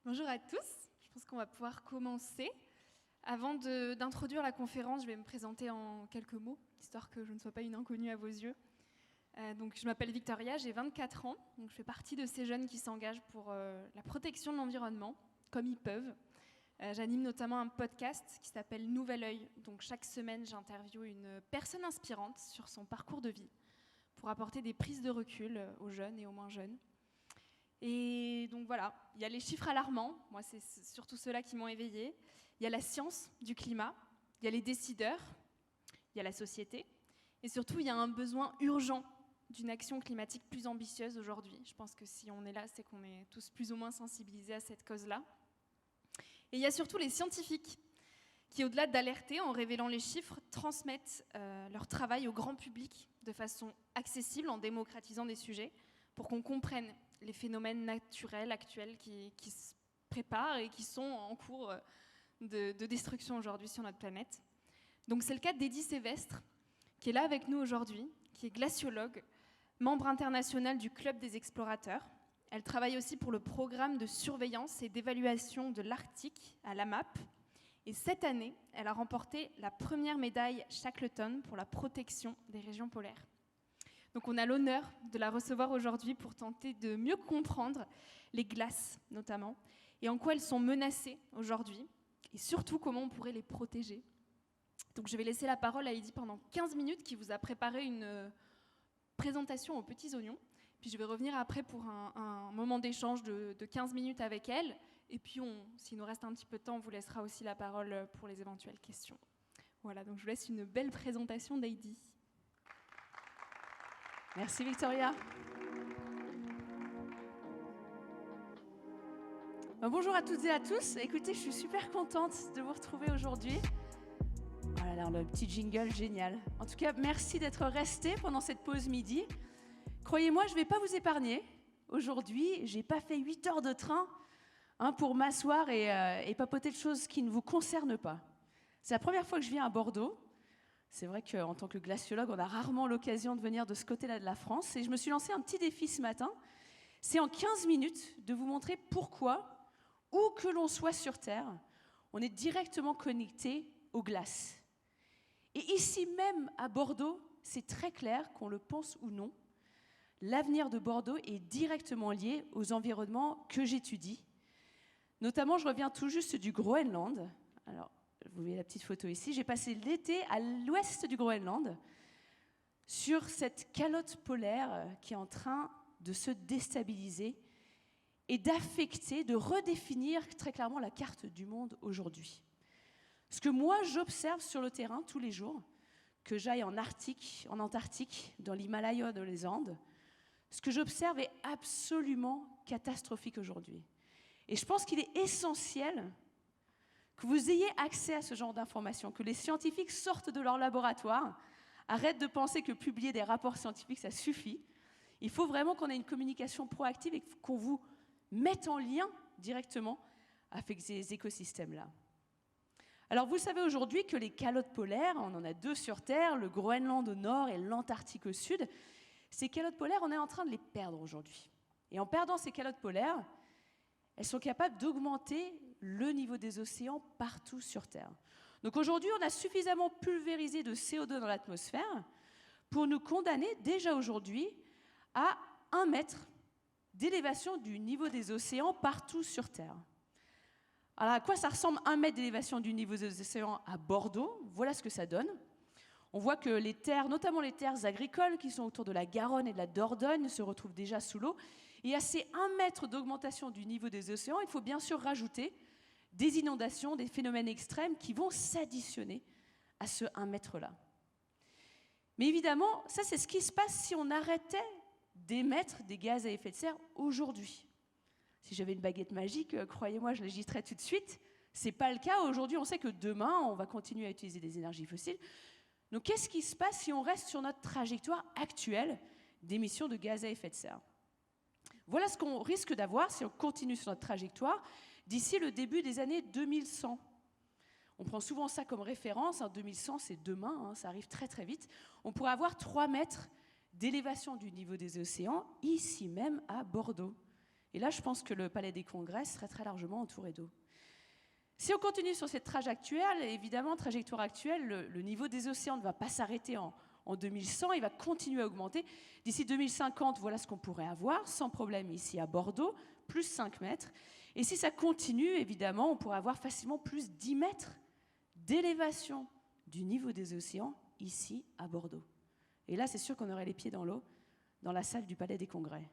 Bonjour à tous, je pense qu'on va pouvoir commencer. Avant d'introduire la conférence, je vais me présenter en quelques mots, histoire que je ne sois pas une inconnue à vos yeux. Donc, je m'appelle Victoria, j'ai 24 ans, donc je fais partie de ces jeunes qui s'engagent pour la protection de l'environnement, comme ils peuvent. J'anime notamment un podcast qui s'appelle Nouvel Œil. Donc chaque semaine, j'interviewe une personne inspirante sur son parcours de vie pour apporter des prises de recul aux jeunes et aux moins jeunes. Et donc voilà, il y a les chiffres alarmants, moi c'est surtout ceux-là qui m'ont éveillée. Il y a la science du climat, il y a les décideurs, il y a la société. Et surtout, il y a un besoin urgent d'une action climatique plus ambitieuse aujourd'hui. Je pense que si on est là, c'est qu'on est tous plus ou moins sensibilisés à cette cause-là. Et il y a surtout les scientifiques qui, au-delà d'alerter en révélant les chiffres, transmettent leur travail au grand public de façon accessible, en démocratisant des sujets, pour qu'on comprenne les phénomènes naturels actuels qui se préparent et qui sont en cours de destruction aujourd'hui sur notre planète. Donc c'est le cas d'Eddy Sévestre, qui est là avec nous aujourd'hui, qui est glaciologue, membre international du Club des explorateurs. Elle travaille aussi pour le programme de surveillance et d'évaluation de l'Arctique à l'AMAP. Et cette année, elle a remporté la première médaille Shackleton pour la protection des régions polaires. Donc on a l'honneur de la recevoir aujourd'hui pour tenter de mieux comprendre les glaces notamment, et en quoi elles sont menacées aujourd'hui, et surtout comment on pourrait les protéger. Donc je vais laisser la parole à Eddy pendant 15 minutes, qui vous a préparé une présentation aux petits oignons. Puis je vais revenir après pour un moment d'échange de 15 minutes avec elle. Et puis, s'il nous reste un petit peu de temps, on vous laissera aussi la parole pour les éventuelles questions. Voilà, donc je vous laisse une belle présentation d'Eddy. Merci Victoria. Bonjour à toutes et à tous. Écoutez, je suis super contente de vous retrouver aujourd'hui. Voilà, le petit jingle génial. En tout cas, merci d'être restés pendant cette pause midi. Croyez-moi, je ne vais pas vous épargner. Aujourd'hui, je n'ai pas fait 8 heures de train pour m'asseoir et papoter de choses qui ne vous concernent pas. C'est la première fois que je viens à Bordeaux. C'est vrai qu'en tant que glaciologue, on a rarement l'occasion de venir de ce côté-là de la France. Et je me suis lancé un petit défi ce matin. C'est en 15 minutes de vous montrer pourquoi, où que l'on soit sur Terre, on est directement connecté aux glaces. Et ici même à Bordeaux, c'est très clair, qu'on le pense ou non, l'avenir de Bordeaux est directement lié aux environnements que j'étudie. Notamment, je reviens tout juste du Groenland. Alors, vous voyez la petite photo ici. J'ai passé l'été à l'ouest du Groenland sur cette calotte polaire qui est en train de se déstabiliser et d'affecter, de redéfinir très clairement la carte du monde aujourd'hui. Ce que moi, j'observe sur le terrain tous les jours, que j'aille en Arctique, en Antarctique, dans l'Himalaya, dans les Andes, ce que j'observe est absolument catastrophique aujourd'hui. Et je pense qu'il est essentiel que vous ayez accès à ce genre d'informations, que les scientifiques sortent de leur laboratoire, arrêtent de penser que publier des rapports scientifiques, ça suffit. Il faut vraiment qu'on ait une communication proactive et qu'on vous mette en lien directement avec ces écosystèmes-là. Alors vous savez aujourd'hui que les calottes polaires, on en a deux sur Terre, le Groenland au nord et l'Antarctique au sud. Ces calottes polaires, on est en train de les perdre aujourd'hui. Et en perdant ces calottes polaires, elles sont capables d'augmenter le niveau des océans partout sur Terre. Donc aujourd'hui, on a suffisamment pulvérisé de CO2 dans l'atmosphère pour nous condamner déjà aujourd'hui à 1 mètre d'élévation du niveau des océans partout sur Terre. Alors à quoi ça ressemble 1 mètre d'élévation du niveau des océans à Bordeaux? Voilà ce que ça donne. On voit que les terres, notamment les terres agricoles qui sont autour de la Garonne et de la Dordogne, se retrouvent déjà sous l'eau. Et à ces 1 mètre d'augmentation du niveau des océans, il faut bien sûr rajouter des inondations, des phénomènes extrêmes qui vont s'additionner à ce 1 mètre-là. Mais évidemment, ça c'est ce qui se passe si on arrêtait d'émettre des gaz à effet de serre aujourd'hui. Si j'avais une baguette magique, croyez-moi, je l'agiterais tout de suite. Ce n'est pas le cas. Aujourd'hui, on sait que demain, on va continuer à utiliser des énergies fossiles. Donc, qu'est-ce qui se passe si on reste sur notre trajectoire actuelle d'émissions de gaz à effet de serre? Voilà ce qu'on risque d'avoir si on continue sur notre trajectoire d'ici le début des années 2100. On prend souvent ça comme référence. 2100, c'est demain, ça arrive très très vite. On pourrait avoir 3 mètres d'élévation du niveau des océans, ici même à Bordeaux. Et là, je pense que le Palais des Congrès serait très largement entouré d'eau. Si on continue sur cette trajectoire actuelle, le niveau des océans ne va pas s'arrêter en 2100, il va continuer à augmenter. D'ici 2050, voilà ce qu'on pourrait avoir, sans problème ici à Bordeaux, plus 5 mètres. Et si ça continue, évidemment, on pourrait avoir facilement plus 10 mètres d'élévation du niveau des océans ici à Bordeaux. Et là, c'est sûr qu'on aurait les pieds dans l'eau, dans la salle du Palais des Congrès.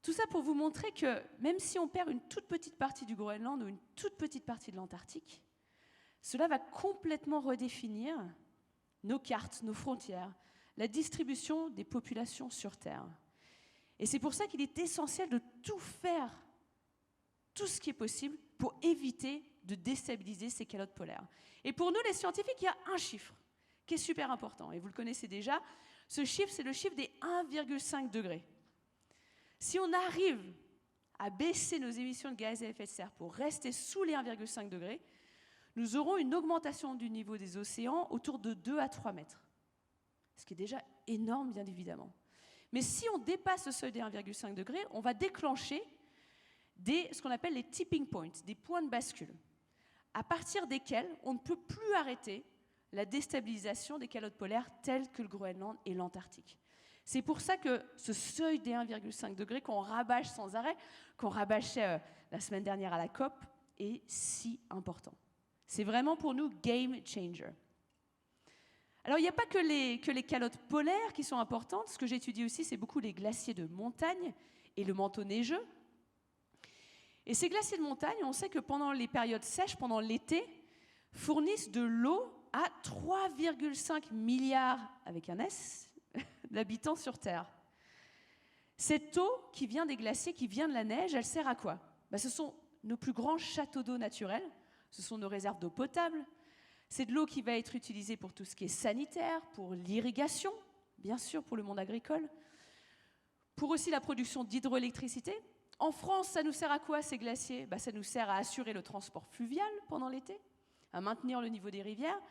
Tout ça pour vous montrer que même si on perd une toute petite partie du Groenland ou une toute petite partie de l'Antarctique, cela va complètement redéfinir nos cartes, nos frontières, la distribution des populations sur Terre. Et c'est pour ça qu'il est essentiel de tout faire, tout ce qui est possible, pour éviter de déstabiliser ces calottes polaires. Et pour nous, les scientifiques, il y a un chiffre qui est super important, et vous le connaissez déjà. Ce chiffre, c'est le chiffre des 1,5 degrés. Si on arrive à baisser nos émissions de gaz à effet de serre pour rester sous les 1,5 degrés, nous aurons une augmentation du niveau des océans autour de 2 à 3 mètres. Ce qui est déjà énorme, bien évidemment. Mais si on dépasse le seuil des 1,5 degrés, on va déclencher ce qu'on appelle les tipping points, des points de bascule, à partir desquels on ne peut plus arrêter la déstabilisation des calottes polaires telles que le Groenland et l'Antarctique. C'est pour ça que ce seuil des 1,5 degrés qu'on rabâche sans arrêt, qu'on rabâchait la semaine dernière à la COP, est si important. C'est vraiment pour nous game changer. Alors il n'y a pas que les calottes polaires qui sont importantes. Ce que j'étudie aussi, c'est beaucoup les glaciers de montagne et le manteau neigeux. Et ces glaciers de montagne, on sait que pendant les périodes sèches, pendant l'été, fournissent de l'eau à 3,5 milliards, avec un S, d'habitants sur Terre. Cette eau qui vient des glaciers, qui vient de la neige, elle sert à quoi ? Ce sont nos plus grands châteaux d'eau naturels, ce sont nos réserves d'eau potable, c'est de l'eau qui va être utilisée pour tout ce qui est sanitaire, pour l'irrigation, bien sûr pour le monde agricole, pour aussi la production d'hydroélectricité. En France, ça nous sert à quoi ces glaciers ? Ça nous sert à assurer le transport fluvial pendant l'été, à maintenir le niveau des rivières.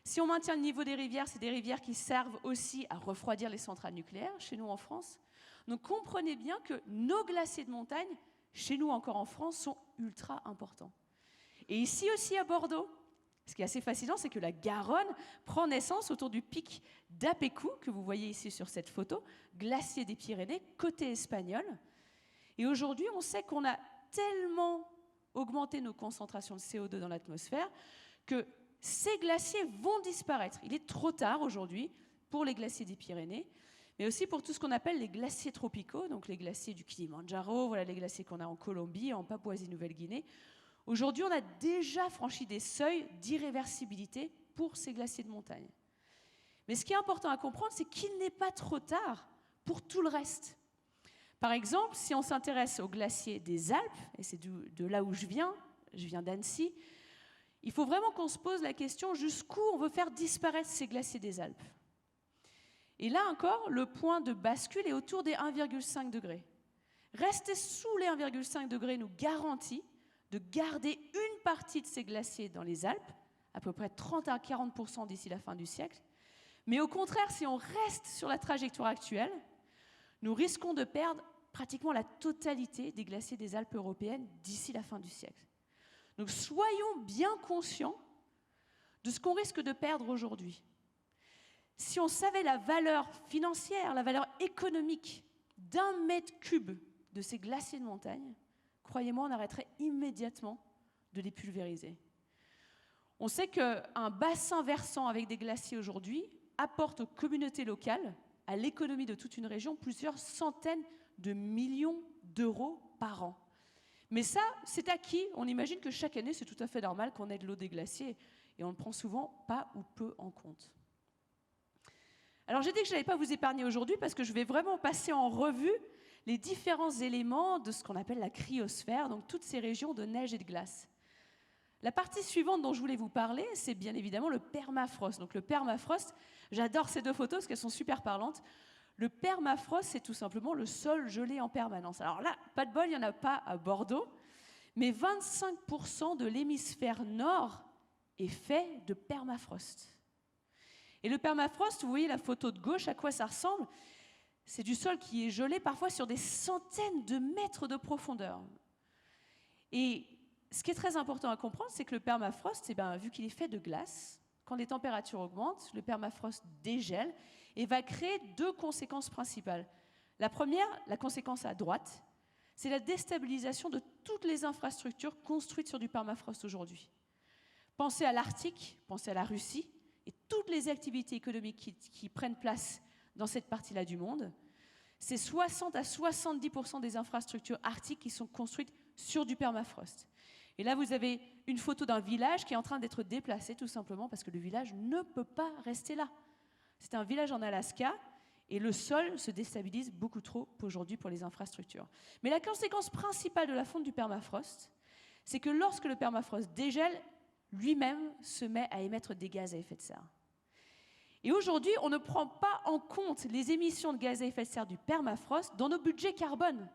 Si on maintient le niveau des rivières, c'est des rivières qui servent aussi à refroidir les centrales nucléaires chez nous en France. Donc comprenez bien que nos glaciers de montagne, chez nous encore en France, sont ultra importants. Et ici aussi à Bordeaux, ce qui est assez fascinant, c'est que la Garonne prend naissance autour du pic d'Apécou, que vous voyez ici sur cette photo, glacier des Pyrénées, côté espagnol. Et aujourd'hui, on sait qu'on a tellement augmenté nos concentrations de CO2 dans l'atmosphère que ces glaciers vont disparaître. Il est trop tard aujourd'hui pour les glaciers des Pyrénées, mais aussi pour tout ce qu'on appelle les glaciers tropicaux, donc les glaciers du Kilimandjaro, voilà les glaciers qu'on a en Colombie, en Papouasie-Nouvelle-Guinée. Aujourd'hui, on a déjà franchi des seuils d'irréversibilité pour ces glaciers de montagne. Mais ce qui est important à comprendre, c'est qu'il n'est pas trop tard pour tout le reste. Par exemple, si on s'intéresse aux glaciers des Alpes, et c'est de là où je viens d'Annecy, il faut vraiment qu'on se pose la question jusqu'où on veut faire disparaître ces glaciers des Alpes. Et là encore, le point de bascule est autour des 1,5 degrés. Rester sous les 1,5 degrés nous garantit de garder une partie de ces glaciers dans les Alpes, à peu près 30 à 40% d'ici la fin du siècle. Mais au contraire, si on reste sur la trajectoire actuelle, nous risquons de perdre pratiquement la totalité des glaciers des Alpes européennes d'ici la fin du siècle. Donc soyons bien conscients de ce qu'on risque de perdre aujourd'hui. Si on savait la valeur financière, la valeur économique d'1 mètre cube de ces glaciers de montagne, croyez-moi, on arrêterait immédiatement de les pulvériser. On sait qu'un bassin versant avec des glaciers aujourd'hui apporte aux communautés locales, à l'économie de toute une région, plusieurs centaines de millions d'euros par an. Mais ça, c'est acquis. On imagine que chaque année, c'est tout à fait normal qu'on ait de l'eau des glaciers et on ne le prend souvent pas ou peu en compte. Alors j'ai dit que je n'allais pas vous épargner aujourd'hui parce que je vais vraiment passer en revue les différents éléments de ce qu'on appelle la cryosphère, donc toutes ces régions de neige et de glace. La partie suivante dont je voulais vous parler, c'est bien évidemment le permafrost. Donc le permafrost, j'adore ces deux photos parce qu'elles sont super parlantes. Le permafrost, c'est tout simplement le sol gelé en permanence. Alors là, pas de bol, il n'y en a pas à Bordeaux, mais 25% de l'hémisphère nord est fait de permafrost. Et le permafrost, vous voyez la photo de gauche, à quoi ça ressemble ? C'est du sol qui est gelé parfois sur des centaines de mètres de profondeur. Et ce qui est très important à comprendre, c'est que le permafrost, vu qu'il est fait de glace, quand les températures augmentent, le permafrost dégèle et va créer deux conséquences principales. La première, la conséquence à droite, c'est la déstabilisation de toutes les infrastructures construites sur du permafrost aujourd'hui. Pensez à l'Arctique, pensez à la Russie et toutes les activités économiques qui prennent place dans cette partie-là du monde. C'est 60 à 70% des infrastructures arctiques qui sont construites sur du permafrost. Et là, vous avez une photo d'un village qui est en train d'être déplacé, tout simplement parce que le village ne peut pas rester là. C'est un village en Alaska, et le sol se déstabilise beaucoup trop aujourd'hui pour les infrastructures. Mais la conséquence principale de la fonte du permafrost, c'est que lorsque le permafrost dégèle, lui-même se met à émettre des gaz à effet de serre. Et aujourd'hui, on ne prend pas en compte les émissions de gaz à effet de serre du permafrost dans nos budgets carbone.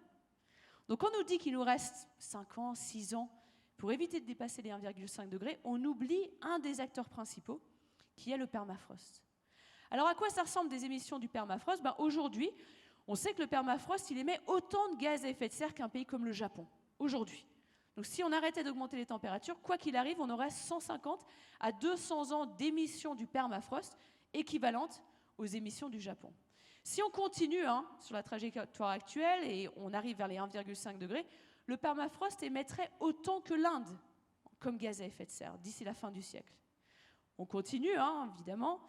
Donc on nous dit qu'il nous reste 5 ans, 6 ans pour éviter de dépasser les 1,5 degrés, on oublie un des acteurs principaux, qui est le permafrost. Alors à quoi ça ressemble des émissions du permafrost ? Aujourd'hui, on sait que le permafrost, il émet autant de gaz à effet de serre qu'un pays comme le Japon, aujourd'hui. Donc si on arrêtait d'augmenter les températures, quoi qu'il arrive, on aurait 150 à 200 ans d'émissions du permafrost équivalentes aux émissions du Japon. Si on continue sur la trajectoire actuelle et on arrive vers les 1,5 degrés, le permafrost émettrait autant que l'Inde comme gaz à effet de serre d'ici la fin du siècle. On continue, évidemment.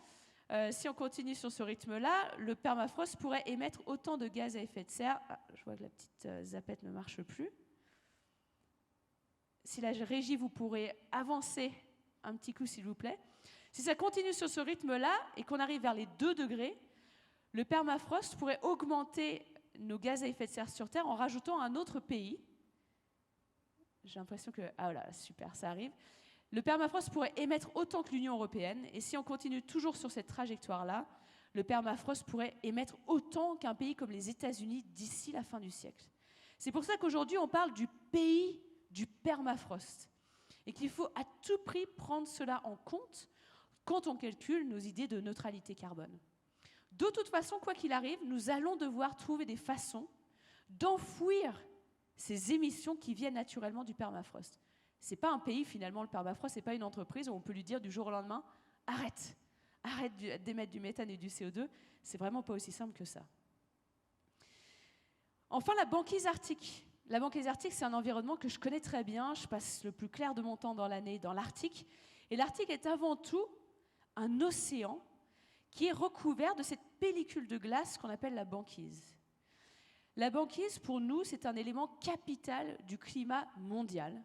Si on continue sur ce rythme-là, le permafrost pourrait émettre autant de gaz à effet de serre. Je vois que la petite zappette ne marche plus. Si la régie, vous pourrez avancer un petit coup, s'il vous plaît. Si ça continue sur ce rythme-là et qu'on arrive vers les 2 degrés, le permafrost pourrait augmenter nos gaz à effet de serre sur Terre en rajoutant un autre pays. J'ai l'impression que... Ah voilà, super, ça arrive. Le permafrost pourrait émettre autant que l'Union européenne, et si on continue toujours sur cette trajectoire-là, le permafrost pourrait émettre autant qu'un pays comme les États-Unis d'ici la fin du siècle. C'est pour ça qu'aujourd'hui, on parle du pays du permafrost, et qu'il faut à tout prix prendre cela en compte quand on calcule nos idées de neutralité carbone. De toute façon, quoi qu'il arrive, nous allons devoir trouver des façons d'enfouir ces émissions qui viennent naturellement du permafrost. C'est pas un pays, finalement, le permafrost, c'est pas une entreprise où on peut lui dire du jour au lendemain « Arrête d'émettre du méthane et du CO2 ». C'est vraiment pas aussi simple que ça. Enfin, la banquise arctique. La banquise arctique, c'est un environnement que je connais très bien. Je passe le plus clair de mon temps dans l'année dans l'Arctique. Et l'Arctique est avant tout un océan qui est recouvert de cette pellicule de glace qu'on appelle la banquise. La banquise, pour nous, c'est un élément capital du climat mondial.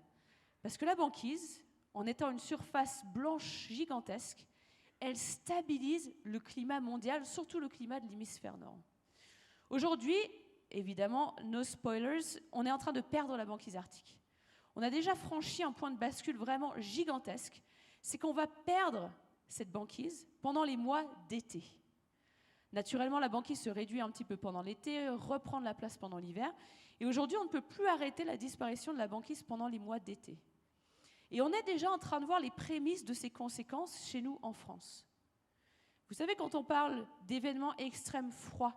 Parce que la banquise, en étant une surface blanche gigantesque, elle stabilise le climat mondial, surtout le climat de l'hémisphère nord. Aujourd'hui, évidemment, no spoilers, on est en train de perdre la banquise arctique. On a déjà franchi un point de bascule vraiment gigantesque, c'est qu'on va perdre cette banquise pendant les mois d'été. Naturellement, la banquise se réduit un petit peu pendant l'été, reprend de la place pendant l'hiver. Et aujourd'hui, on ne peut plus arrêter la disparition de la banquise pendant les mois d'été. Et on est déjà en train de voir les prémices de ces conséquences chez nous en France. Vous savez, quand on parle d'événements extrêmes froids,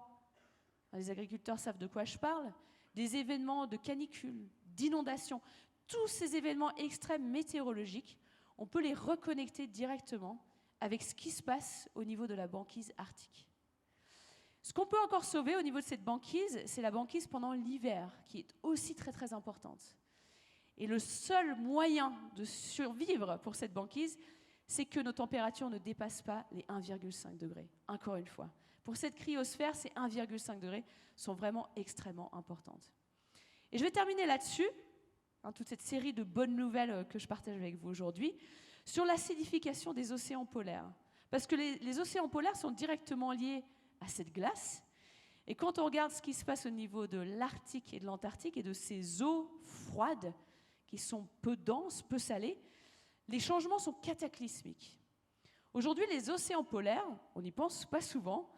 les agriculteurs savent de quoi je parle, des événements de canicule, d'inondation, tous ces événements extrêmes météorologiques, on peut les reconnecter directement avec ce qui se passe au niveau de la banquise arctique. Ce qu'on peut encore sauver au niveau de cette banquise, c'est la banquise pendant l'hiver, qui est aussi très très importante. Et le seul moyen de survivre pour cette banquise, c'est que nos températures ne dépassent pas les 1,5 degrés, encore une fois. Pour cette cryosphère, ces 1,5 degrés sont vraiment extrêmement importantes. Et je vais terminer là-dessus, toute cette série de bonnes nouvelles que je partage avec vous aujourd'hui, sur l'acidification des océans polaires. Parce que les océans polaires sont directement liés à cette glace. Et quand on regarde ce qui se passe au niveau de l'Arctique et de l'Antarctique et de ces eaux froides qui sont peu denses, peu salées, les changements sont cataclysmiques. Aujourd'hui, les océans polaires, on n'y pense pas souvent,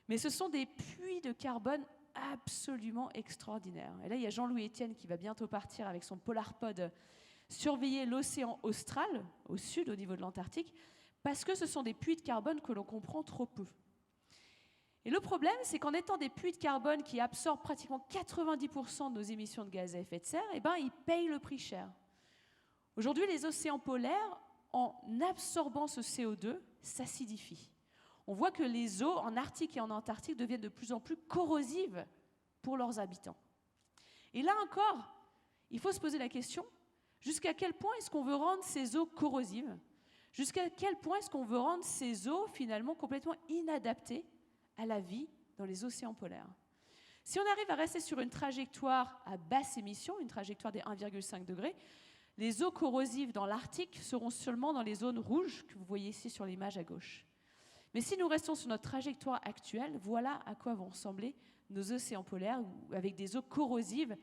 mais ce sont des puits de carbone absolument extraordinaires. Et là, il y a Jean-Louis Etienne qui va bientôt partir avec son Polarpod surveiller l'océan austral, au sud, au niveau de l'Antarctique, parce que ce sont des puits de carbone que l'on comprend trop peu. Et le problème, c'est qu'en étant des puits de carbone qui absorbent pratiquement 90% de nos émissions de gaz à effet de serre, eh ben, ils payent le prix cher. Aujourd'hui, les océans polaires, en absorbant ce CO2, s'acidifient. On voit que les eaux en Arctique et en Antarctique deviennent de plus en plus corrosives pour leurs habitants. Et là encore, il faut se poser la question, jusqu'à quel point est-ce qu'on veut rendre ces eaux corrosives? Jusqu'à quel point est-ce qu'on veut rendre ces eaux finalement complètement inadaptées à la vie dans les océans polaires? Si on arrive à rester sur une trajectoire à basse émission, une trajectoire des 1,5 degrés, les eaux corrosives dans l'Arctique seront seulement dans les zones rouges que vous voyez ici sur l'image à gauche. Mais si nous restons sur notre trajectoire actuelle, voilà à quoi vont ressembler nos océans polaires, avec des eaux corrosives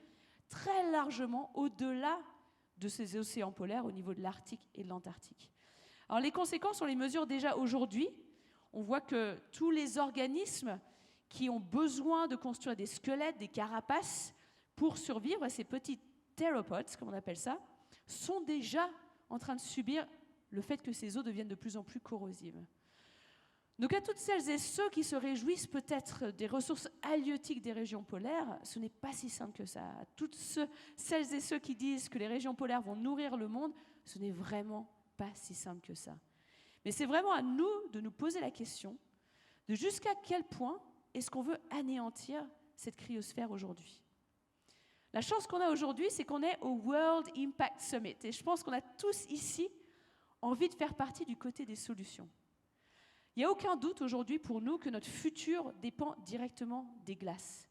très largement au-delà de ces océans polaires au niveau de l'Arctique et de l'Antarctique. Alors les conséquences, on les mesure déjà aujourd'hui. On voit que tous les organismes qui ont besoin de construire des squelettes, des carapaces pour survivre, ces petits théropodes, comme on appelle ça, sont déjà en train de subir le fait que ces eaux deviennent de plus en plus corrosives. Donc à toutes celles et ceux qui se réjouissent peut-être des ressources halieutiques des régions polaires, ce n'est pas si simple que ça. À toutes celles et ceux qui disent que les régions polaires vont nourrir le monde, ce n'est vraiment pas si simple que ça. Mais c'est vraiment à nous de nous poser la question de jusqu'à quel point est-ce qu'on veut anéantir cette cryosphère aujourd'hui. La chance qu'on a aujourd'hui, c'est qu'on est au World Impact Summit. Et je pense qu'on a tous ici envie de faire partie du côté des solutions. Il n'y a aucun doute aujourd'hui pour nous que notre futur dépend directement des glaces.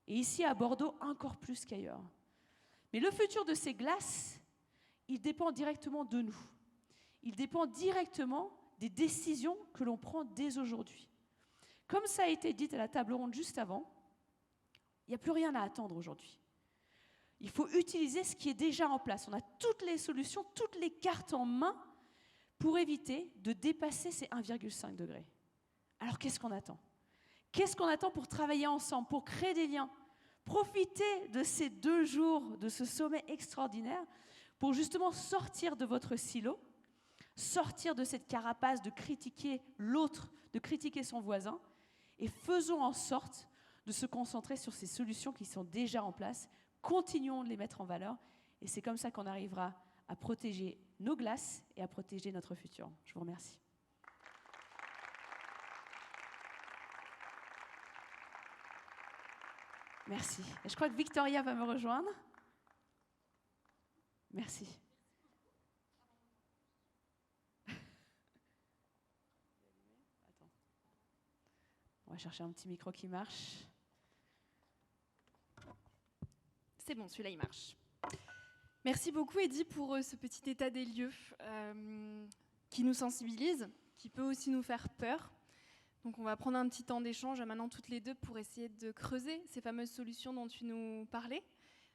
Et ici à Bordeaux, encore plus qu'ailleurs. Mais le futur de ces glaces, il dépend directement de nous. Il dépend directement des décisions que l'on prend dès aujourd'hui. Comme ça a été dit à la table ronde juste avant, il n'y a plus rien à attendre aujourd'hui. Il faut utiliser ce qui est déjà en place. On a toutes les solutions, toutes les cartes en main pour éviter de dépasser ces 1,5 degrés. Alors qu'est-ce qu'on attend? Qu'est-ce qu'on attend pour travailler ensemble, pour créer des liens? Profitez de ces 2 jours, de ce sommet extraordinaire, pour justement sortir de votre silo, sortir de cette carapace de critiquer l'autre, de critiquer son voisin, et faisons en sorte de se concentrer sur ces solutions qui sont déjà en place. Continuons de les mettre en valeur, et c'est comme ça qu'on arrivera à protéger nos glaces et à protéger notre futur. Je vous remercie. Merci. Et je crois que Victoria va me rejoindre. Merci. Attends. On va chercher un petit micro qui marche. C'est bon, celui-là, il marche. Merci beaucoup, Eddy, pour ce petit état des lieux qui nous sensibilise, qui peut aussi nous faire peur. Donc on va prendre un petit temps d'échange maintenant toutes les deux pour essayer de creuser ces fameuses solutions dont tu nous parlais,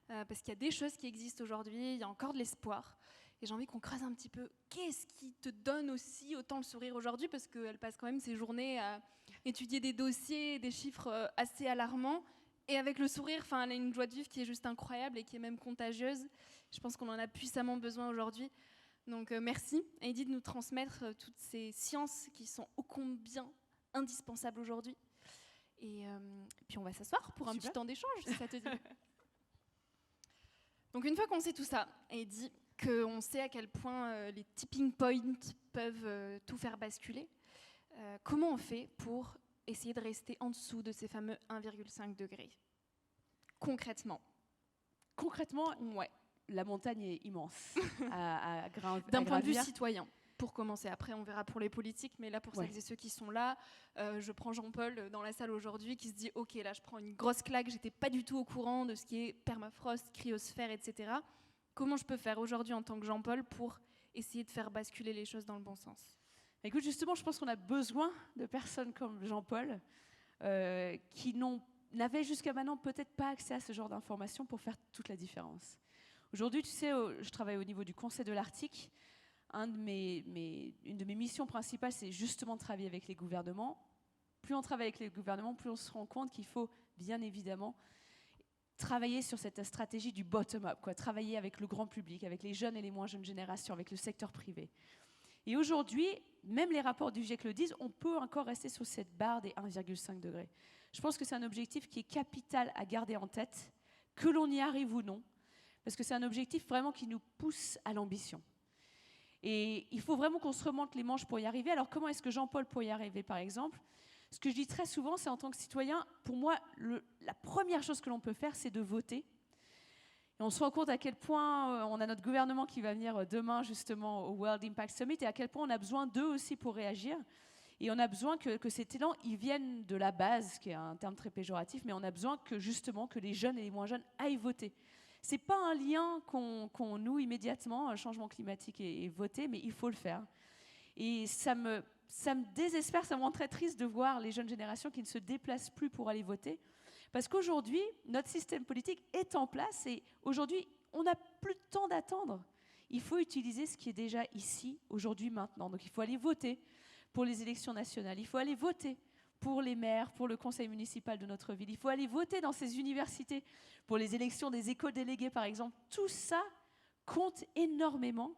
parce qu'il y a des choses qui existent aujourd'hui, il y a encore de l'espoir. Et j'ai envie qu'on creuse un petit peu. Qu'est-ce qui te donne aussi autant le sourire aujourd'hui? Parce qu'elle passe quand même ses journées à étudier des dossiers, des chiffres assez alarmants. Et avec le sourire, elle a une joie de vivre qui est juste incroyable et qui est même contagieuse. Je pense qu'on en a puissamment besoin aujourd'hui. Donc merci, Eddy, de nous transmettre toutes ces sciences qui sont ô combien indispensables aujourd'hui. Et puis on va s'asseoir pour un petit temps d'échange, si ça te dit. Donc une fois qu'on sait tout ça, Eddy, qu'on sait à quel point les tipping points peuvent tout faire basculer, comment on fait pour essayer de rester en dessous de ces fameux 1,5 degrés? Concrètement, ouais. La montagne est immense à gravir. D'un point de vue citoyen, pour commencer. Après, on verra pour les politiques, mais là, pour celles et ceux qui sont là, je prends Jean-Paul dans la salle aujourd'hui qui se dit « Ok, là, je prends une grosse claque, j'étais pas du tout au courant de ce qui est permafrost, cryosphère, etc. » Comment je peux faire aujourd'hui en tant que Jean-Paul pour essayer de faire basculer les choses dans le bon sens? Écoute, justement, je pense qu'on a besoin de personnes comme Jean-Paul qui n'avaient jusqu'à maintenant peut-être pas accès à ce genre d'informations pour faire toute la différence. Aujourd'hui, tu sais, je travaille au niveau du Conseil de l'Arctique. Une de mes missions principales, c'est justement de travailler avec les gouvernements. Plus on travaille avec les gouvernements, plus on se rend compte qu'il faut bien évidemment travailler sur cette stratégie du bottom-up, travailler avec le grand public, avec les jeunes et les moins jeunes générations, avec le secteur privé. Et aujourd'hui, même les rapports du GIEC le disent, on peut encore rester sur cette barre des 1,5 degrés. Je pense que c'est un objectif qui est capital à garder en tête, que l'on y arrive ou non, parce que c'est un objectif vraiment qui nous pousse à l'ambition. Et il faut vraiment qu'on se remonte les manches pour y arriver. Alors comment est-ce que Jean-Paul peut y arriver, par exemple? Ce que je dis très souvent, c'est en tant que citoyen, pour moi, la première chose que l'on peut faire, c'est de voter. Et on se rend compte à quel point on a notre gouvernement qui va venir demain justement au World Impact Summit et à quel point on a besoin d'eux aussi pour réagir. Et on a besoin que cet élan, il vienne de la base, qui est un terme très péjoratif, mais on a besoin que justement que les jeunes et les moins jeunes aillent voter. Ce n'est pas un lien qu'on noue immédiatement, changement climatique et voter, mais il faut le faire. Et ça me désespère, ça me rend très triste de voir les jeunes générations qui ne se déplacent plus pour aller voter. Parce qu'aujourd'hui, notre système politique est en place et aujourd'hui, on n'a plus de temps d'attendre. Il faut utiliser ce qui est déjà ici, aujourd'hui, maintenant. Donc il faut aller voter pour les élections nationales. Il faut aller voter pour les maires, pour le conseil municipal de notre ville. Il faut aller voter dans ces universités pour les élections des éco-délégués, par exemple. Tout ça compte énormément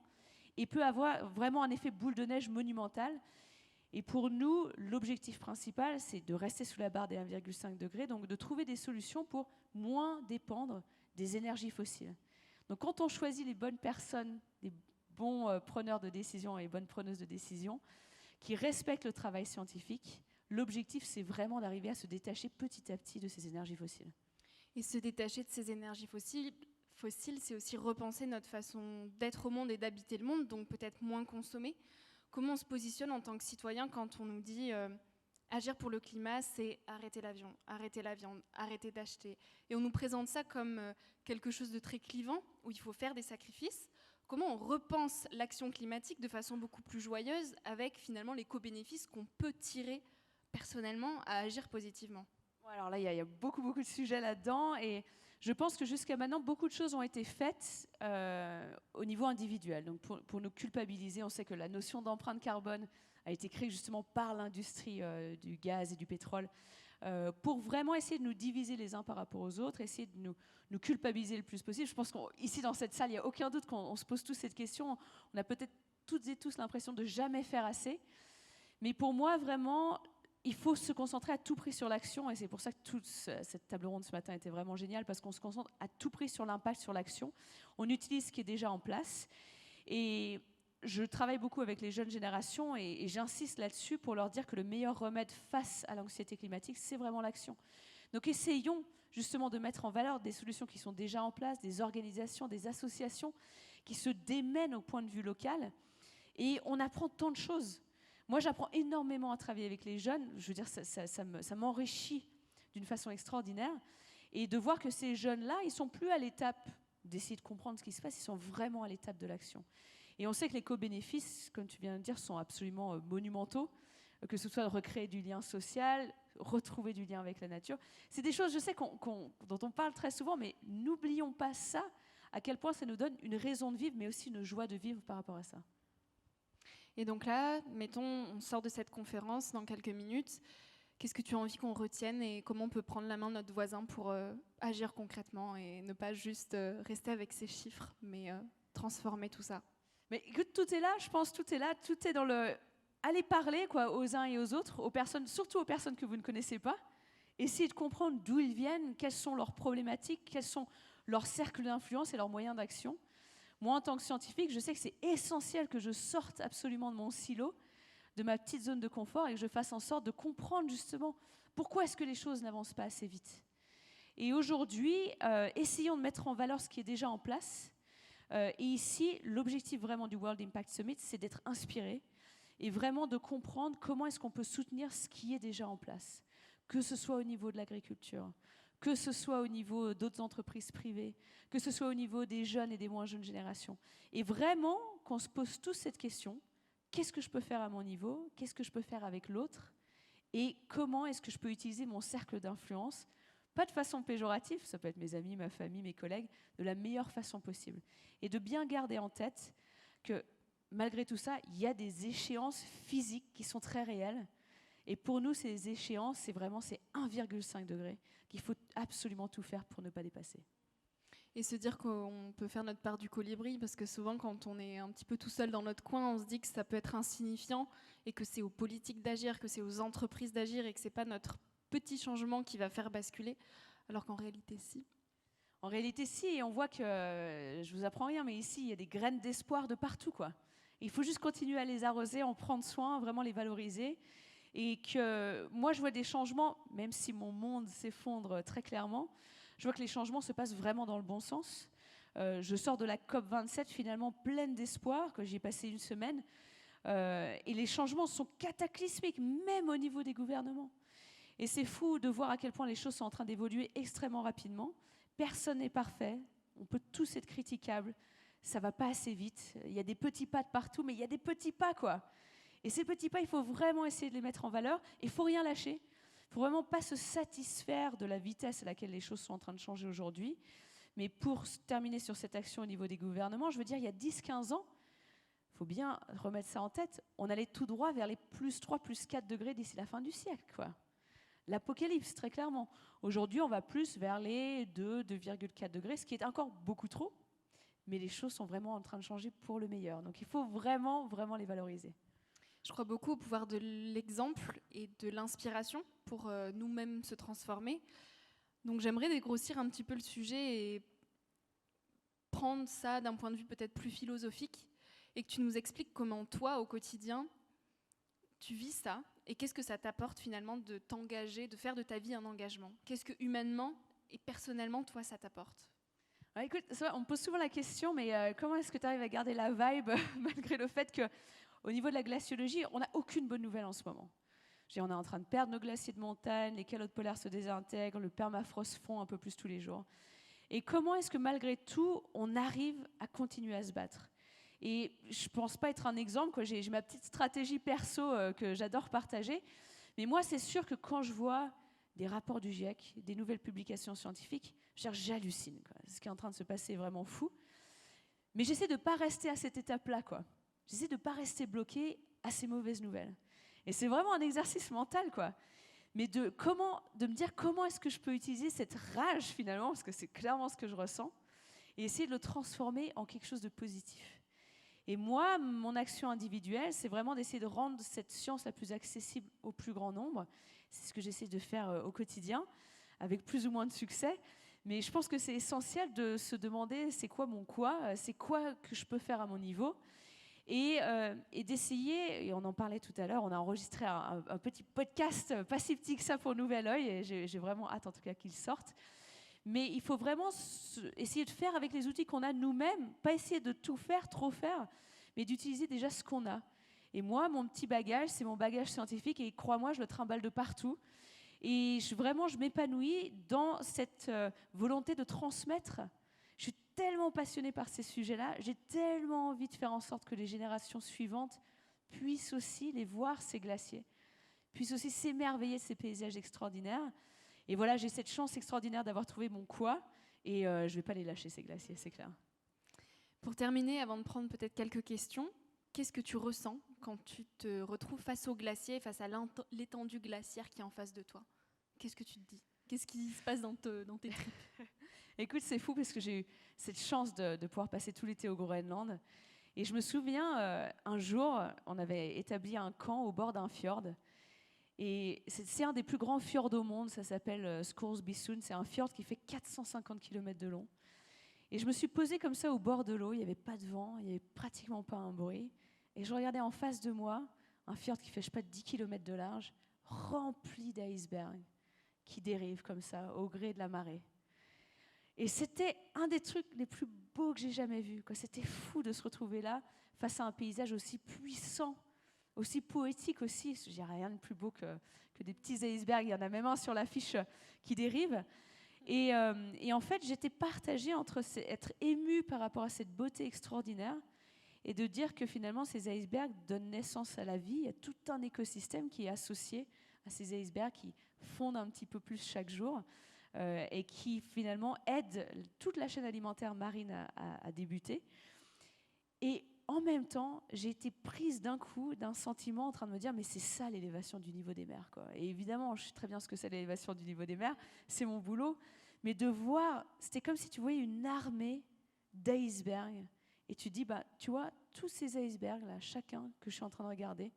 et peut avoir vraiment un effet boule de neige monumental. Et pour nous, l'objectif principal, c'est de rester sous la barre des 1,5 degrés, donc de trouver des solutions pour moins dépendre des énergies fossiles. Donc quand on choisit les bonnes personnes, les bons preneurs de décision et bonnes preneuses de décision, qui respectent le travail scientifique, l'objectif, c'est vraiment d'arriver à se détacher petit à petit de ces énergies fossiles. Et se détacher de ces énergies fossiles, c'est aussi repenser notre façon d'être au monde et d'habiter le monde, donc peut-être moins consommer. Comment on se positionne en tant que citoyen quand on nous dit agir pour le climat, c'est arrêter l'avion, arrêter la viande, arrêter d'acheter. Et on nous présente ça comme quelque chose de très clivant, où il faut faire des sacrifices. Comment on repense l'action climatique de façon beaucoup plus joyeuse avec finalement les co-bénéfices qu'on peut tirer personnellement à agir positivement? Alors là, il y a beaucoup de sujets là-dedans et je pense que jusqu'à maintenant, beaucoup de choses ont été faites au niveau individuel. Donc pour nous culpabiliser, on sait que la notion d'empreinte carbone a été créée justement par l'industrie du gaz et du pétrole pour vraiment essayer de nous diviser les uns par rapport aux autres, essayer de nous culpabiliser le plus possible. Je pense qu'ici, dans cette salle, il n'y a aucun doute qu'on se pose tous cette question. On a peut-être toutes et tous l'impression de jamais faire assez. Mais pour moi, vraiment, il faut se concentrer à tout prix sur l'action et c'est pour ça que toute cette table ronde ce matin était vraiment géniale parce qu'on se concentre à tout prix sur l'impact, sur l'action. On utilise ce qui est déjà en place et je travaille beaucoup avec les jeunes générations et j'insiste là-dessus pour leur dire que le meilleur remède face à l'anxiété climatique, c'est vraiment l'action. Donc essayons justement de mettre en valeur des solutions qui sont déjà en place, des organisations, des associations qui se démènent au point de vue local et on apprend tant de choses. Moi, j'apprends énormément à travailler avec les jeunes. Je veux dire, ça m'enrichit d'une façon extraordinaire. Et de voir que ces jeunes-là, ils ne sont plus à l'étape d'essayer de comprendre ce qui se passe, ils sont vraiment à l'étape de l'action. Et on sait que les co-bénéfices, comme tu viens de dire, sont absolument monumentaux, que ce soit de recréer du lien social, retrouver du lien avec la nature. C'est des choses, je sais, dont on parle très souvent, mais n'oublions pas ça, à quel point ça nous donne une raison de vivre, mais aussi une joie de vivre par rapport à ça. Et donc là, mettons, on sort de cette conférence dans quelques minutes. Qu'est-ce que tu as envie qu'on retienne et comment on peut prendre la main de notre voisin pour agir concrètement et ne pas juste rester avec ces chiffres, mais transformer tout ça? Mais écoute, tout est là, je pense, tout est là, tout est dans le... Allez parler quoi, aux uns et aux autres, aux personnes, surtout aux personnes que vous ne connaissez pas. Essayez de comprendre d'où ils viennent, quelles sont leurs problématiques, quels sont leurs cercles d'influence et leurs moyens d'action. Moi, en tant que scientifique, je sais que c'est essentiel que je sorte absolument de mon silo, de ma petite zone de confort et que je fasse en sorte de comprendre justement pourquoi est-ce que les choses n'avancent pas assez vite. Et aujourd'hui, essayons de mettre en valeur ce qui est déjà en place. Et ici, l'objectif vraiment du World Impact Summit, c'est d'être inspiré et vraiment de comprendre comment est-ce qu'on peut soutenir ce qui est déjà en place, que ce soit au niveau de l'agriculture, que ce soit au niveau d'autres entreprises privées, que ce soit au niveau des jeunes et des moins jeunes générations. Et vraiment, qu'on se pose tous cette question, qu'est-ce que je peux faire à mon niveau? Qu'est-ce que je peux faire avec l'autre? Et comment est-ce que je peux utiliser mon cercle d'influence? Pas de façon péjorative, ça peut être mes amis, ma famille, mes collègues, de la meilleure façon possible. Et de bien garder en tête que malgré tout ça, il y a des échéances physiques qui sont très réelles. Et pour nous, ces échéances, c'est 1,5 degré qu'il faut absolument tout faire pour ne pas dépasser. Et se dire qu'on peut faire notre part du colibri, parce que souvent quand on est un petit peu tout seul dans notre coin, on se dit que ça peut être insignifiant et que c'est aux politiques d'agir, que c'est aux entreprises d'agir et que c'est pas notre petit changement qui va faire basculer, alors qu'en réalité si. En réalité, si, et on voit que, je vous apprends rien, mais ici, il y a des graines d'espoir de partout, quoi. Il faut juste continuer à les arroser, en prendre soin, vraiment les valoriser. Et que moi, je vois des changements, même si mon monde s'effondre très clairement, je vois que les changements se passent vraiment dans le bon sens. Je sors de la COP27 finalement pleine d'espoir, que j'y ai passé une semaine, et les changements sont cataclysmiques, même au niveau des gouvernements. Et c'est fou de voir à quel point les choses sont en train d'évoluer extrêmement rapidement. Personne n'est parfait, on peut tous être critiquables, ça va pas assez vite, il y a des petits pas de partout, mais il y a des petits pas, quoi. Et ces petits pas, il faut vraiment essayer de les mettre en valeur, et il ne faut rien lâcher. Il ne faut vraiment pas se satisfaire de la vitesse à laquelle les choses sont en train de changer aujourd'hui. Mais pour terminer sur cette action au niveau des gouvernements, je veux dire, il y a 10-15 ans, il faut bien remettre ça en tête, on allait tout droit vers les plus 3, plus 4 degrés d'ici la fin du siècle, quoi. L'apocalypse, très clairement. Aujourd'hui, on va plus vers les 2, 2,4 degrés, ce qui est encore beaucoup trop, mais les choses sont vraiment en train de changer pour le meilleur. Donc il faut vraiment, vraiment les valoriser. Je crois beaucoup au pouvoir de l'exemple et de l'inspiration pour nous-mêmes se transformer. Donc j'aimerais dégrossir un petit peu le sujet et prendre ça d'un point de vue peut-être plus philosophique et que tu nous expliques comment toi, au quotidien, tu vis ça et qu'est-ce que ça t'apporte finalement de t'engager, de faire de ta vie un engagement. Qu'est-ce que humainement et personnellement, toi, ça t'apporte? Ouais, écoute, on me pose souvent la question, mais comment est-ce que tu arrives à garder la vibe malgré le fait qu'au niveau de la glaciologie, on n'a aucune bonne nouvelle en ce moment. On est en train de perdre nos glaciers de montagne, les calottes polaires se désintègrent, le permafrost fond un peu plus tous les jours. Et comment est-ce que malgré tout, on arrive à continuer à se battre? Et je ne pense pas être un exemple, quoi. J'ai ma petite stratégie perso que j'adore partager. Mais moi, c'est sûr que quand je vois des rapports du GIEC, des nouvelles publications scientifiques, j'hallucine, quoi. Ce qui est en train de se passer est vraiment fou. Mais j'essaie de ne pas rester à cette étape-là, quoi. J'essaie de ne pas rester bloqué à ces mauvaises nouvelles. Et c'est vraiment un exercice mental, quoi. Mais de me dire comment est-ce que je peux utiliser cette rage, finalement, parce que c'est clairement ce que je ressens, et essayer de le transformer en quelque chose de positif. Et moi, mon action individuelle, c'est vraiment d'essayer de rendre cette science la plus accessible au plus grand nombre. C'est ce que j'essaie de faire au quotidien, avec plus ou moins de succès. Mais je pense que c'est essentiel de se demander c'est quoi mon quoi, c'est quoi que je peux faire à mon niveau. Et d'essayer, et on en parlait tout à l'heure, on a enregistré un petit podcast pas si petit que ça pour Nouvel Oeil, et j'ai vraiment hâte en tout cas qu'il sorte. Mais il faut vraiment essayer de faire avec les outils qu'on a nous-mêmes, pas essayer de tout faire, trop faire, mais d'utiliser déjà ce qu'on a. Et moi, mon petit bagage, c'est mon bagage scientifique, et crois-moi, je le trimballe de partout. Et je m'épanouis dans cette volonté de transmettre. Je suis tellement passionnée par ces sujets-là, j'ai tellement envie de faire en sorte que les générations suivantes puissent aussi les voir, ces glaciers, puissent aussi s'émerveiller de ces paysages extraordinaires. Et voilà, j'ai cette chance extraordinaire d'avoir trouvé mon quoi, et je ne vais pas les lâcher, ces glaciers, c'est clair. Pour terminer, avant de prendre peut-être quelques questions, qu'est-ce que tu ressens quand tu te retrouves face au glacier, face à l'étendue glaciaire qui est en face de toi? Qu'est-ce que tu te dis? Qu'est-ce qui se passe dans tes tripes? Écoute, c'est fou parce que j'ai eu cette chance de pouvoir passer tout l'été au Groenland. Et je me souviens, un jour, on avait établi un camp au bord d'un fjord. Et c'est un des plus grands fjords au monde, ça s'appelle Scoresby-Sund. C'est un fjord qui fait 450 km de long. Et je me suis posée comme ça au bord de l'eau, il n'y avait pas de vent, il n'y avait pratiquement pas un bruit. Et je regardais en face de moi un fjord qui fait, je sais pas, 10 km de large, rempli d'icebergs qui dérivent comme ça, au gré de la marée. Et c'était un des trucs les plus beaux que j'ai jamais vus, quoi. C'était fou de se retrouver là, face à un paysage aussi puissant, aussi poétique aussi. Il n'y a rien de plus beau que des petits icebergs. Il y en a même un sur l'affiche qui dérive. Et en fait, j'étais partagée entre être émue par rapport à cette beauté extraordinaire et de dire que finalement, ces icebergs donnent naissance à la vie. Il y a tout un écosystème qui est associé à ces icebergs qui fondent un petit peu plus chaque jour et qui finalement aident toute la chaîne alimentaire marine à débuter. Et en même temps, j'ai été prise d'un coup, d'un sentiment en train de me dire mais c'est ça l'élévation du niveau des mers, quoi. Et évidemment, je sais très bien ce que c'est l'élévation du niveau des mers, c'est mon boulot, mais de voir, c'était comme si tu voyais une armée d'icebergs, et tu dis, tu vois, tous ces icebergs-là, chacun que je suis en train de regarder,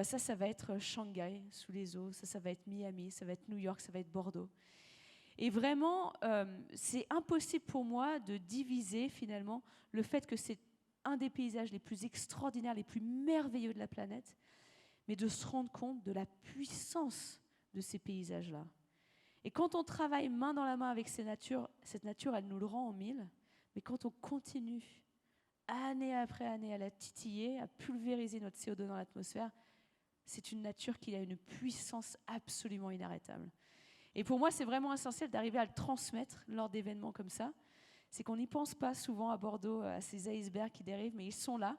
ça va être Shanghai sous les eaux, ça va être Miami, ça va être New York, ça va être Bordeaux. Et vraiment, c'est impossible pour moi de diviser finalement le fait que c'est un des paysages les plus extraordinaires, les plus merveilleux de la planète, mais de se rendre compte de la puissance de ces paysages-là. Et quand on travaille main dans la main avec cette nature, elle nous le rend en mille, mais quand on continue année après année à la titiller, à pulvériser notre CO2 dans l'atmosphère, c'est une nature qui a une puissance absolument inarrêtable. Et pour moi, c'est vraiment essentiel d'arriver à le transmettre lors d'événements comme ça. C'est qu'on n'y pense pas souvent à Bordeaux, à ces icebergs qui dérivent, mais ils sont là.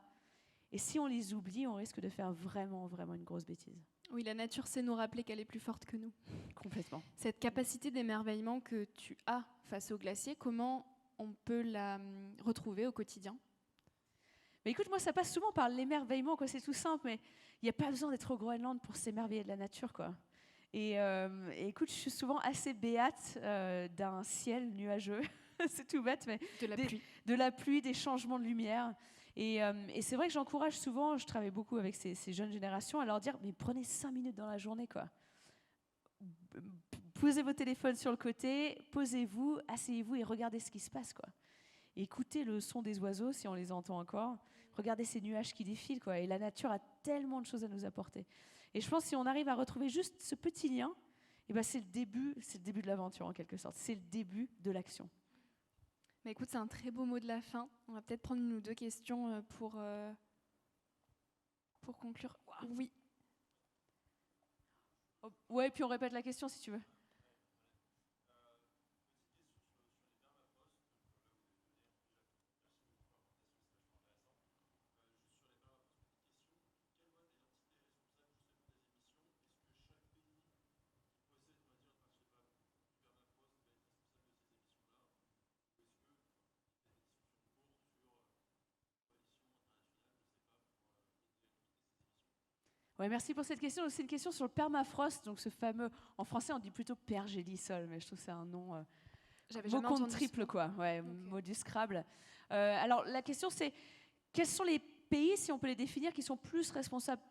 Et si on les oublie, on risque de faire vraiment, vraiment une grosse bêtise. Oui, la nature sait nous rappeler qu'elle est plus forte que nous. Complètement. Cette capacité d'émerveillement que tu as face au glacier, comment on peut la retrouver au quotidien ? Mais écoute, moi, ça passe souvent par l'émerveillement, quoi. C'est tout simple, mais il n'y a pas besoin d'être au Groenland pour s'émerveiller de la nature, quoi. Et écoute, je suis souvent assez béate d'un ciel nuageux. C'est tout bête, mais de la pluie, des changements de lumière. Et c'est vrai que j'encourage souvent, je travaille beaucoup avec ces jeunes générations, à leur dire, mais prenez 5 minutes dans la journée, quoi. Posez vos téléphones sur le côté, posez-vous, asseyez-vous et regardez ce qui se passe, quoi. Et écoutez le son des oiseaux, si on les entend encore. Regardez ces nuages qui défilent, quoi. Et la nature a tellement de choses à nous apporter. Et je pense que si on arrive à retrouver juste ce petit lien, c'est le début de l'aventure, en quelque sorte. C'est le début de l'action. Mais écoute, c'est un très beau mot de la fin. On va peut-être prendre une ou deux questions pour conclure. Wow. Oui. Oh, ouais, puis on répète la question si tu veux. Ouais, merci pour cette question. C'est une question sur le permafrost, donc ce fameux, en français on dit plutôt pergélisol, mais je trouve que c'est un nom mot compte triple, quoi. Ouais, okay. Mot du Scrabble. Alors la question c'est, quels sont les pays, si on peut les définir, qui sont plus responsables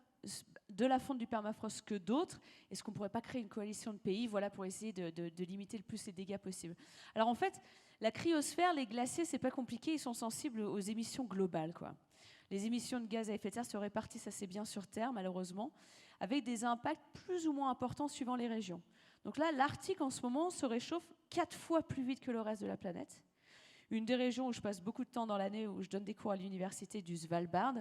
de la fonte du permafrost que d'autres? Est-ce qu'on ne pourrait pas créer une coalition de pays, voilà, pour essayer de limiter le plus les dégâts possibles? Alors en fait, la cryosphère, les glaciers, c'est pas compliqué, ils sont sensibles aux émissions globales, quoi. Les émissions de gaz à effet de serre se répartissent assez bien sur Terre, malheureusement, avec des impacts plus ou moins importants suivant les régions. Donc là, l'Arctique, en ce moment, se réchauffe 4 fois plus vite que le reste de la planète. Une des régions où je passe beaucoup de temps dans l'année, où je donne des cours à l'université du Svalbard,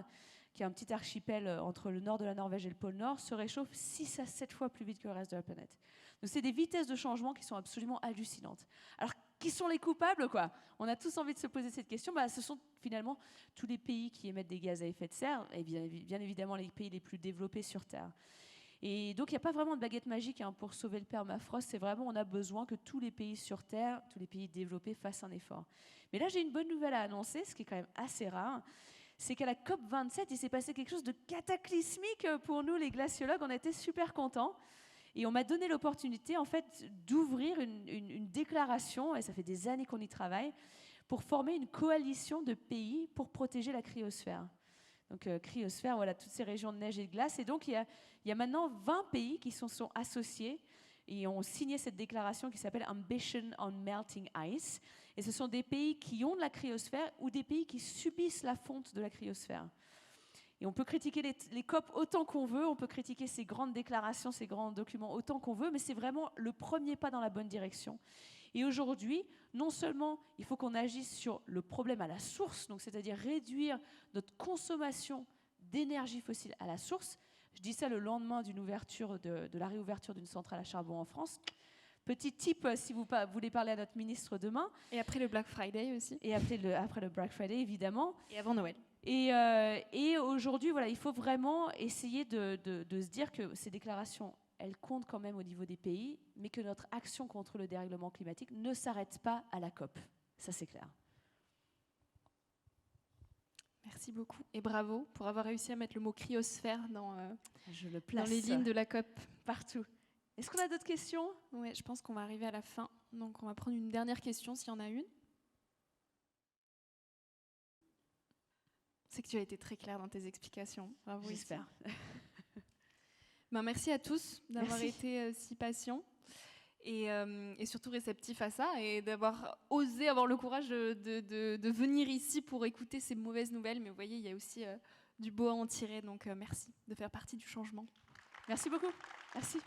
qui est un petit archipel entre le nord de la Norvège et le pôle Nord, se réchauffe 6 à 7 fois plus vite que le reste de la planète. Donc c'est des vitesses de changement qui sont absolument hallucinantes. Alors, qui sont les coupables, quoi? On a tous envie de se poser cette question. Ce sont finalement tous les pays qui émettent des gaz à effet de serre, et bien évidemment les pays les plus développés sur Terre. Et donc il n'y a pas vraiment de baguette magique pour sauver le permafrost. C'est vraiment, on a besoin que tous les pays sur Terre, tous les pays développés fassent un effort. Mais là, j'ai une bonne nouvelle à annoncer, ce qui est quand même assez rare. C'est qu'à la COP27, il s'est passé quelque chose de cataclysmique pour nous, les glaciologues. On était super contents. Et on m'a donné l'opportunité, en fait, d'ouvrir une déclaration, et ça fait des années qu'on y travaille, pour former une coalition de pays pour protéger la cryosphère. Donc, cryosphère, voilà, toutes ces régions de neige et de glace. Et donc, il y a maintenant 20 pays qui sont associés et ont signé cette déclaration qui s'appelle Ambition on Melting Ice. Et ce sont des pays qui ont de la cryosphère ou des pays qui subissent la fonte de la cryosphère. Et on peut critiquer les COP autant qu'on veut, on peut critiquer ces grandes déclarations, ces grands documents autant qu'on veut, mais c'est vraiment le premier pas dans la bonne direction. Et aujourd'hui, non seulement il faut qu'on agisse sur le problème à la source, donc c'est-à-dire réduire notre consommation d'énergie fossile à la source. Je dis ça le lendemain de la réouverture d'une centrale à charbon en France. Petit tip si vous voulez parler à notre ministre demain. Et après le Black Friday aussi. Et après le Black Friday, évidemment. Et avant Noël. Et aujourd'hui, voilà, il faut vraiment essayer de se dire que ces déclarations, elles comptent quand même au niveau des pays, mais que notre action contre le dérèglement climatique ne s'arrête pas à la COP. Ça, c'est clair. Merci beaucoup et bravo pour avoir réussi à mettre le mot cryosphère dans les lignes de la COP. Partout. Est-ce qu'on a d'autres questions? Oui, je pense qu'on va arriver à la fin. Donc on va prendre une dernière question s'il y en a une. C'est que tu as été très claire dans tes explications. Bravo. J'espère. Merci à tous d'avoir Merci. été si patients et surtout réceptifs à ça et d'avoir osé avoir le courage de venir ici pour écouter ces mauvaises nouvelles. Mais vous voyez, il y a aussi du beau à en tirer. Donc merci de faire partie du changement. Merci beaucoup. Merci.